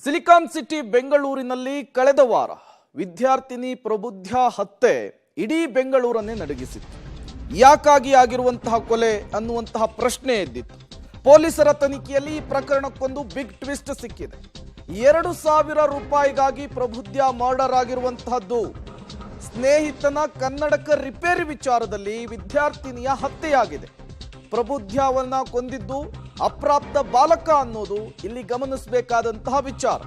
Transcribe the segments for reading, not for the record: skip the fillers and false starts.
Silicon city ಬೆಂಗಳೂರಿನಲ್ಲಿ ಕಳೆದ ವಾರ ವಿದ್ಯಾರ್ಥಿನಿ ಪ್ರಬುದ್ಧ ಹತ್ಯೆ ಇಡೀ ಬೆಂಗಳೂರನ್ನೇ ನಡುಗಿಸಿತ್ತು. ಯಾಕಾಗಿ ಆಗಿರುವಂತಹ ಕೊಲೆ ಅನ್ನುವಂತಹ ಪ್ರಶ್ನೆ ಎದ್ದಿತ್ತು. ಪೊಲೀಸರ ತನಿಖೆಯಲ್ಲಿ ಈ ಪ್ರಕರಣಕ್ಕೊಂದು ಬಿಗ್ ಟ್ವಿಸ್ಟ್ ಸಿಕ್ಕಿದೆ. 2,000 ರೂಪಾಯಿಗಾಗಿ ಪ್ರಬುದ್ಧ ಮರ್ಡರ್ ಆಗಿರುವಂತಹದ್ದು. ಸ್ನೇಹಿತನ ಕನ್ನಡಕ ರಿಪೇರಿ ವಿಚಾರದಲ್ಲಿ ವಿದ್ಯಾರ್ಥಿನಿಯ ಹತ್ಯೆಯಾಗಿದೆ. ಪ್ರಬುದ್ಧವನ್ನ ಕೊಂದಿದ್ದು ಅಪ್ರಾಪ್ತ ಬಾಲಕ ಅನ್ನೋದು ಇಲ್ಲಿ ಗಮನಿಸಬೇಕಾದಂತಹ ವಿಚಾರ.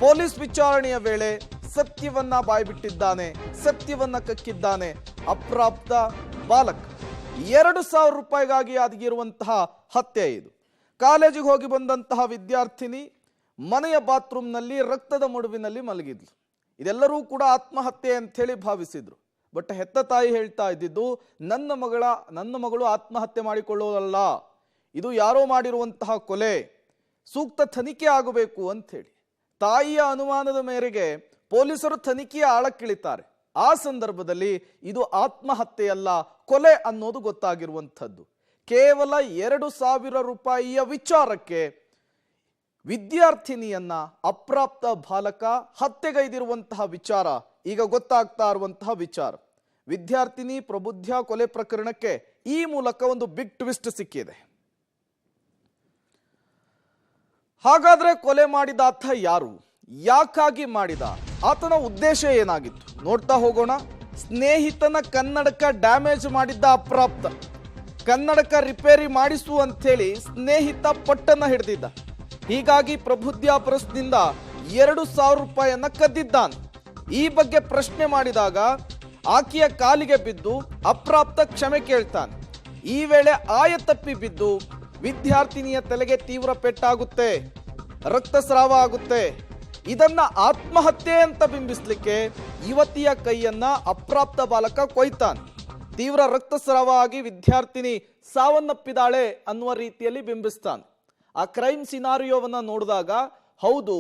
ಪೊಲೀಸ್ ವಿಚಾರಣೆಯ ವೇಳೆ ಸತ್ಯವನ್ನ ಬಾಯ್ಬಿಟ್ಟಿದ್ದಾನೆ, ಸತ್ಯವನ್ನ ಕಕ್ಕಿದ್ದಾನೆ ಅಪ್ರಾಪ್ತ ಬಾಲಕ. 2,000 ರೂಪಾಯಿಗಾಗಿ ಆಗಿರುವಂತಹ ಹತ್ಯೆ ಇದು. ಕಾಲೇಜಿಗೆ ಹೋಗಿ ಬಂದಂತಹ ವಿದ್ಯಾರ್ಥಿನಿ ಮನೆಯ ಬಾತ್ರೂಮ್ನಲ್ಲಿ ರಕ್ತದ ಮಡುವಿನಲ್ಲಿ ಮಲಗಿದ್ಲು. ಇದೆಲ್ಲರೂ ಕೂಡ ಆತ್ಮಹತ್ಯೆ ಅಂತ ಹೇಳಿ ಭಾವಿಸಿದ್ರು. ಬಟ್ ಹೆತ್ತ ತಾಯಿ ಹೇಳ್ತಾ ಇದ್ದಿದ್ದು ನನ್ನ ಮಗಳು ಆತ್ಮಹತ್ಯೆ ಮಾಡಿಕೊಳ್ಳೋದಲ್ಲ, ಇದು ಯಾರೋ ಮಾಡಿರುವಂತಹ ಕೊಲೆ, ಸೂಕ್ತ ತನಿಖೆ ಆಗಬೇಕು ಅಂತ ಹೇಳಿ. ತಾಯಿಯ ಅನುಮಾನದ ಮೇರೆಗೆ ಪೊಲೀಸರು ತನಿಖೆಯ ಆಳಕ್ಕಿಳಿತಾರೆ. ಆ ಸಂದರ್ಭದಲ್ಲಿ ಇದು ಆತ್ಮಹತ್ಯೆಯಲ್ಲ, ಕೊಲೆ ಅನ್ನೋದು ಗೊತ್ತಾಗಿರುವಂಥದ್ದು. ಕೇವಲ 2,000 ರೂಪಾಯಿಯ ವಿಚಾರಕ್ಕೆ ವಿದ್ಯಾರ್ಥಿನಿಯನ್ನ ಅಪ್ರಾಪ್ತ ಬಾಲಕ ಹತ್ಯೆಗೈದಿರುವಂತಹ ವಿಚಾರ ಈಗ ಗೊತ್ತಾಗ್ತಾ ಇರುವಂತಹ ವಿಚಾರ. ವಿದ್ಯಾರ್ಥಿನಿ ಪ್ರಬುದ್ಧ ಕೊಲೆ ಪ್ರಕರಣಕ್ಕೆ ಈ ಮೂಲಕ ಒಂದು ಬಿಗ್ ಟ್ವಿಸ್ಟ್ ಸಿಕ್ಕಿದೆ. ಹಾಗಾದ್ರೆ ಕೊಲೆ ಮಾಡಿದ ಆತ ಯಾರು, ಯಾಕಾಗಿ ಮಾಡಿದ, ಆತನ ಉದ್ದೇಶ ಏನಾಗಿತ್ತು ನೋಡ್ತಾ ಹೋಗೋಣ. ಸ್ನೇಹಿತನ ಕನ್ನಡಕ ಡ್ಯಾಮೇಜ್ ಮಾಡಿದ್ದ ಅಪ್ರಾಪ್ತ. ಕನ್ನಡಕ ರಿಪೇರಿ ಮಾಡಿಸು ಅಂತೇಳಿ ಸ್ನೇಹಿತ ಪಟ್ಟನ್ನ ಹಿಡಿದಿದ್ದ. ಹೀಗಾಗಿ ಪ್ರಬುದ್ಧ ಪರಸ್ನಿಂದ 2,000 ರೂಪಾಯಿಯನ್ನ ಕದ್ದಿದ್ದಾನೆ. ಈ ಬಗ್ಗೆ ಪ್ರಶ್ನೆ ಮಾಡಿದಾಗ ಆಕೆಯ ಕಾಲಿಗೆ ಬಿದ್ದು ಅಪ್ರಾಪ್ತ ಕ್ಷಮೆ ಕೇಳ್ತಾನೆ. ಈ ವೇಳೆ ಆಯತಪ್ಪಿ ಬಿದ್ದು ವಿದ್ಯಾರ್ಥಿನಿಯ ತಲೆಗೆ ತೀವ್ರ ಪೆಟ್ಟಾಗುತ್ತೆ, ರಕ್ತಸ್ರಾವ ಆಗುತ್ತೆ. ಇದನ್ನ ಆತ್ಮಹತ್ಯೆ ಅಂತ ಬಿಂಬಿಸ್ಲಿಕ್ಕೆ ಯುವತಿಯ ಕೈಯನ್ನ ಅಪ್ರಾಪ್ತ ಬಾಲಕ ಕೊಯ್ತಾನೆ. ತೀವ್ರ ರಕ್ತಸ್ರಾವ ಆಗಿ ವಿದ್ಯಾರ್ಥಿನಿ ಸಾವನ್ನಪ್ಪಿದಾಳೆ ಅನ್ನುವ ರೀತಿಯಲ್ಲಿ ಬಿಂಬಿಸ್ತಾನೆ. ಆ ಕ್ರೈಮ್ ಸಿನಾರಿಯೋವನ್ನ ನೋಡಿದಾಗ ಹೌದು,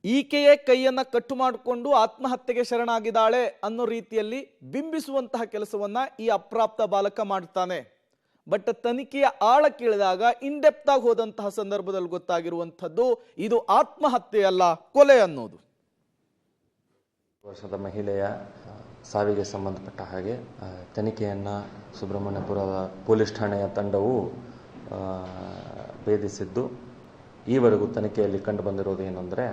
ಈಕೆಯೇ ಕೈಯನ್ನ ಕಟ್ಟು ಮಾಡಿಕೊಂಡು ಆತ್ಮಹತ್ಯೆಗೆ ಶರಣಾಗಿದ್ದಾಳೆ ಅನ್ನೋ ರೀತಿಯಲ್ಲಿ ಬಿಂಬಿಸುವಂತಹ ಕೆಲಸವನ್ನ ಈ ಅಪ್ರಾಪ್ತ ಬಾಲಕ ಮಾಡ್ತಾನೆ. ಬಟ್ ತನಿಖೆಯ ಆಳಕ್ಕಿಳಿದಾಗ ಇನ್ಡೆಪ್ತ್ ಆಗಿ ಹೋದಂತಹ ಸಂದರ್ಭದಲ್ಲಿ ಗೊತ್ತಾಗಿರುವಂಥದ್ದು ಇದು ಆತ್ಮಹತ್ಯೆ ಅಲ್ಲ, ಕೊಲೆ ಅನ್ನೋದು. ವರ್ಷದ ಮಹಿಳೆಯ ಸಾವಿಗೆ ಸಂಬಂಧಪಟ್ಟ ಹಾಗೆ ತನಿಖೆಯನ್ನು ಸುಬ್ರಹ್ಮಣ್ಯಪುರದ ಪೊಲೀಸ್ ಠಾಣೆಯ ತಂಡವು ಭೇದಿಸಿದ್ದು, ಈವರೆಗೂ ತನಿಖೆಯಲ್ಲಿ ಕಂಡು ಬಂದಿರೋದು ಏನಂದರೆ,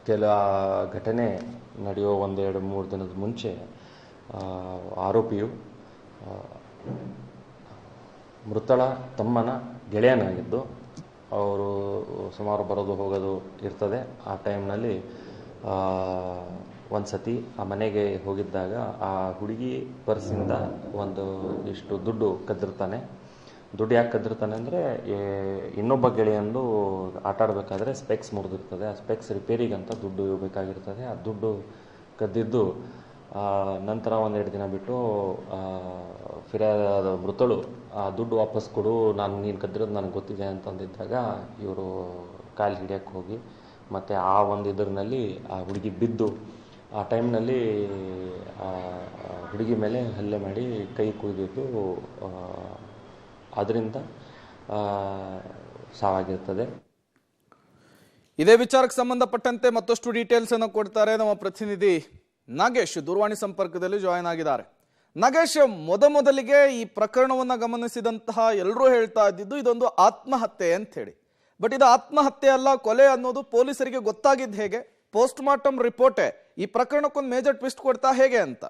ಕೆಲ ಘಟನೆ ನಡೆಯುವ 1-2-3 ದಿನದ ಮುಂಚೆ ಆರೋಪಿಯು ಮೃತಳ ತಮ್ಮನ ಗೆಳೆಯನಾಗಿದ್ದು, ಅವರು ಸುಮಾರು ಬರೋದು ಹೋಗೋದು ಇರ್ತದೆ. ಆ ಟೈಮ್ನಲ್ಲಿ ಒಂದು ಸತಿ ಆ ಮನೆಗೆ ಹೋಗಿದ್ದಾಗ ಆ ಹುಡುಗಿ ಪರ್ಸಿಂದ ಇಷ್ಟು ದುಡ್ಡು ಕದ್ದಿರ್ತಾನೆ. ದುಡ್ಡು ಯಾಕೆ ಕದ್ದಿರ್ತಾನೆ ಅಂದರೆ, ಇನ್ನೊಬ್ಬ ಗೆಳೆಯಂದು ಆಟ ಆಡಬೇಕಾದ್ರೆ ಸ್ಪೆಕ್ಸ್ ಮುರಿದಿರ್ತದೆ. ಆ ಸ್ಪೆಕ್ಸ್ ರಿಪೇರಿಗಂತ ದುಡ್ಡು ಬೇಕಾಗಿರ್ತದೆ. ಆ ದುಡ್ಡು ಕದ್ದಿದ್ದು ನಂತರ 1-2 ದಿನ ಬಿಟ್ಟು ಫಿರ್ಯಾದ ಮೃತಳು ಆ ದುಡ್ಡು ವಾಪಸ್ ಕೊಡು, ನೀನು ಕದ್ದಿರೋದು ನನಗೆ ಗೊತ್ತಿದೆ ಅಂತಂದಿದ್ದಾಗ ಇವರು ಕಾಲು ಹಿಡಿಯೋಕ್ಕೆ ಹೋಗಿ ಮತ್ತು ಆ ಇದರಲ್ಲಿ ಆ ಹುಡುಗಿ ಬಿದ್ದು ಆ ಟೈಮ್ನಲ್ಲಿ ಹುಡುಗಿ ಮೇಲೆ ಹಲ್ಲೆ ಮಾಡಿ ಕೈ ಕುಯ್ದಿದ್ದು, ಅದರಿಂದ ಸಾವಾಗಿರ್ತದೆ. ಇದೇ ವಿಚಾರಕ್ಕೆ ಸಂಬಂಧಪಟ್ಟಂತೆ ಮತ್ತಷ್ಟು ಡೀಟೇಲ್ಸ್ ಅನ್ನು ಕೊಡ್ತಾರೆ ನಮ್ಮ ಪ್ರತಿನಿಧಿ ನಾಗೇಶ್. ದೂರವಾಣಿ ಸಂಪರ್ಕದಲ್ಲಿ ಜಾಯಿನ್ ಆಗಿದ್ದಾರೆ. ನಾಗೇಶ್, ಮೊದಲಿಗೆ ಈ ಪ್ರಕರಣವನ್ನ ಗಮನಿಸಿದಂತಹ ಎಲ್ಲರೂ ಹೇಳ್ತಾ ಇದ್ದಿದ್ದು ಇದೊಂದು ಆತ್ಮಹತ್ಯೆ ಅಂತ ಹೇಳಿ. ಬಟ್ ಇದು ಆತ್ಮಹತ್ಯೆ ಅಲ್ಲ, ಕೊಲೆ ಅನ್ನೋದು ಪೊಲೀಸರಿಗೆ ಗೊತ್ತಾಗಿದ್ದು ಹೇಗೆ? ಪೋಸ್ಟ್ ಮಾರ್ಟಮ್ ರಿಪೋರ್ಟೇ ಈ ಪ್ರಕರಣಕ್ಕೊಂದು ಮೇಜರ್ ಟ್ವಿಸ್ಟ್ ಕೊಡ್ತಾ ಹೇಗೆ ಅಂತ?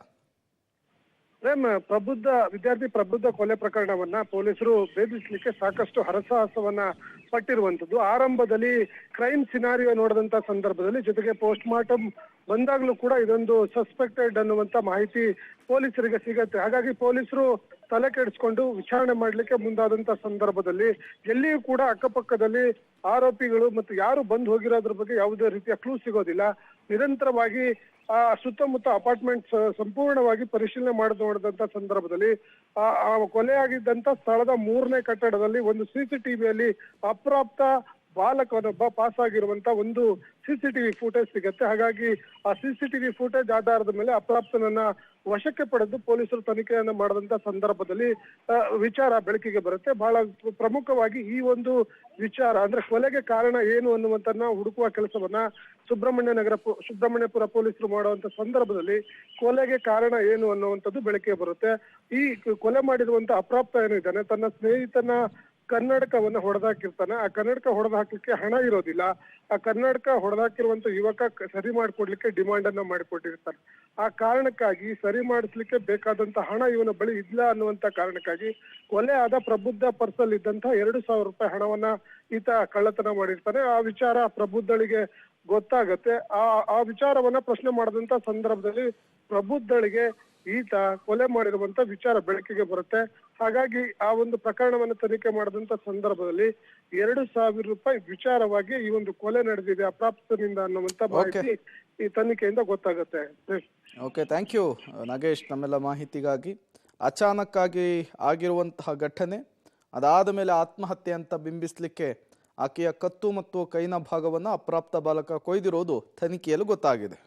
ವಿದ್ಯಾರ್ಥಿ ಪ್ರಬುದ್ಧ ಕೊಲೆ ಪ್ರಕರಣವನ್ನ ಪೊಲೀಸರು ಭೇದಿಸಲಿಕ್ಕೆ ಸಾಕಷ್ಟು ಹರಸಾಹಸವನ್ನ ಪಟ್ಟಿರುವಂತದ್ದು. ಆರಂಭದಲ್ಲಿ ಕ್ರೈಮ್ ಸಿನಾರಿಯೋ ನೋಡಿದಂತ ಸಂದರ್ಭದಲ್ಲಿ, ಜೊತೆಗೆ ಪೋಸ್ಟ್ ಮಾರ್ಟಮ್ ಬಂದಾಗ್ಲೂ ಕೂಡ ಇದೊಂದು ಸಸ್ಪೆಕ್ಟೆಡ್ ಅನ್ನುವಂತ ಮಾಹಿತಿ ಪೊಲೀಸರಿಗೆ ಸಿಗತ್ತೆ. ಹಾಗಾಗಿ ಪೊಲೀಸರು ತಲೆ ಕೆಡಿಸ್ಕೊಂಡು ವಿಚಾರಣೆ ಮಾಡ್ಲಿಕ್ಕೆ ಮುಂದಾದಂತ ಸಂದರ್ಭದಲ್ಲಿ ಎಲ್ಲಿಯೂ ಕೂಡ ಅಕ್ಕಪಕ್ಕದಲ್ಲಿ ಆರೋಪಿಗಳು ಮತ್ತು ಯಾರು ಬಂದು ಹೋಗಿರೋದ್ರ ಬಗ್ಗೆ ಯಾವುದೇ ರೀತಿಯ ಕ್ಲೂ ಸಿಗೋದಿಲ್ಲ. ನಿರಂತರವಾಗಿ ಆ ಸುತ್ತಮುತ್ತ ಅಪಾರ್ಟ್ಮೆಂಟ್ಸ್ ಸಂಪೂರ್ಣವಾಗಿ ಪರಿಶೀಲನೆ ನೋಡಿದಂತ ಸಂದರ್ಭದಲ್ಲಿ ಆ ಕೊಲೆಯಾಗಿದ್ದಂತ ಸ್ಥಳದ 3ನೇ ಕಟ್ಟಡದಲ್ಲಿ ಒಂದು CCTVಯಲ್ಲಿ ಅಪ್ರಾಪ್ತ ಬಾಲಕನೊಬ್ಬ ಪಾಸ್ ಆಗಿರುವಂತ ಒಂದು ಸಿಸಿಟಿವಿ ಫುಟೇಜ್ ಸಿಗತ್ತೆ. ಹಾಗಾಗಿ ಆ ಸಿಸಿಟಿವಿ ಫುಟೇಜ್ ಆಧಾರದ ಮೇಲೆ ಅಪ್ರಾಪ್ತನನ್ನ ವಶಕ್ಕೆ ಪಡೆದು ಪೊಲೀಸರು ತನಿಖೆಯನ್ನ ಮಾಡಿದಂತ ಸಂದರ್ಭದಲ್ಲಿ ವಿಚಾರ ಬೆಳಕಿಗೆ ಬರುತ್ತೆ. ಬಹಳ ಪ್ರಮುಖವಾಗಿ ಈ ಒಂದು ವಿಚಾರ ಅಂದ್ರೆ ಕೊಲೆಗೆ ಕಾರಣ ಏನು ಅನ್ನುವಂತನ್ನ ಹುಡುಕುವ ಕೆಲಸವನ್ನ ಸುಬ್ರಹ್ಮಣ್ಯಪುರ ಪೊಲೀಸರು ಮಾಡುವಂತ ಸಂದರ್ಭದಲ್ಲಿ ಕೊಲೆಗೆ ಕಾರಣ ಏನು ಅನ್ನುವಂಥದ್ದು ಬೆಳಕಿಗೆ ಬರುತ್ತೆ. ಈ ಕೊಲೆ ಮಾಡಿರುವಂತ ಅಪ್ರಾಪ್ತ ಏನಿದ್ದಾನೆ ತನ್ನ ಸ್ನೇಹಿತನ ಕನ್ನಡಕವನ್ನ ಹೊಡೆದಾಕಿರ್ತಾನೆ. ಆ ಕನ್ನಡಕ ಹೊಡೆದು ಹಾಕ್ಲಿಕ್ಕೆ ಹಣ ಇರೋದಿಲ್ಲ. ಆ ಕನ್ನಡಕ ಹೊಡೆದಾಕಿರುವಂತ ಯುವಕ ಸರಿ ಮಾಡ್ಕೊಡ್ಲಿಕ್ಕೆ ಡಿಮಾಂಡ್ ಅನ್ನ ಮಾಡಿಕೊಟ್ಟಿರ್ತಾನೆ. ಆ ಕಾರಣಕ್ಕಾಗಿ ಸರಿ ಮಾಡಿಸ್ಲಿಕ್ಕೆ ಬೇಕಾದಂತ ಹಣ ಇವನ ಬಳಿ ಇಲ್ಲ ಅನ್ನುವಂತ ಕಾರಣಕ್ಕಾಗಿ ಕೊಲೆ ಆದ ಪ್ರಬುದ್ಧ ಪರ್ಸಲ್ ಇದ್ದಂತ 2,000 ರೂಪಾಯಿ ಹಣವನ್ನ ಈತ ಕಳ್ಳತನ ಮಾಡಿರ್ತಾನೆ. ಆ ವಿಚಾರ ಪ್ರಬುದ್ಧಳಿಗೆ ಗೊತ್ತಾಗತ್ತೆ. ಆ ವಿಚಾರವನ್ನ ಪ್ರಶ್ನೆ ಮಾಡಿದಂತ ಸಂದರ್ಭದಲ್ಲಿ ಪ್ರಬುದ್ಧಳಿಗೆ ಈತ ಕೊಲೆ ಮಾಡಿರುವಂತ ವಿಚಾರ ಬೆಳಕಿಗೆ ಬರುತ್ತೆ. ಹಾಗಾಗಿ ಆ ಒಂದು ಪ್ರಕರಣವನ್ನು ತನಿಖೆ ಮಾಡಿದಂತ ಸಂದರ್ಭದಲ್ಲಿ 2,000 ರೂಪಾಯಿ ವಿಚಾರವಾಗಿ ಈ ಒಂದು ಕೊಲೆ ನಡೆದಿದೆ ಅಪ್ರಾಪ್ತನಿಂದ ಅನ್ನುವಂತ ಮಾಹಿತಿ ಈ ತನಿಖೆಯಿಂದ ಗೊತ್ತಾಗುತ್ತೆ. ಓಕೆ, ಥ್ಯಾಂಕ್ ಯು ನಾಗೇಶ್ ನಮ್ಮೆಲ್ಲ ಮಾಹಿತಿಗಾಗಿ. ಅಚಾನಕ್ ಆಗಿ ಆಗಿರುವಂತಹ ಘಟನೆ, ಅದಾದ ಮೇಲೆ ಆತ್ಮಹತ್ಯೆ ಅಂತ ಬಿಂಬಿಸ್ಲಿಕ್ಕೆ ಆಕೆಯ ಕತ್ತು ಮತ್ತು ಕೈನ ಭಾಗವನ್ನು ಅಪ್ರಾಪ್ತ ಬಾಲಕ ಕೊಯ್ದಿರೋದು ತನಿಖೆಯಲ್ಲಿ ಗೊತ್ತಾಗಿದೆ.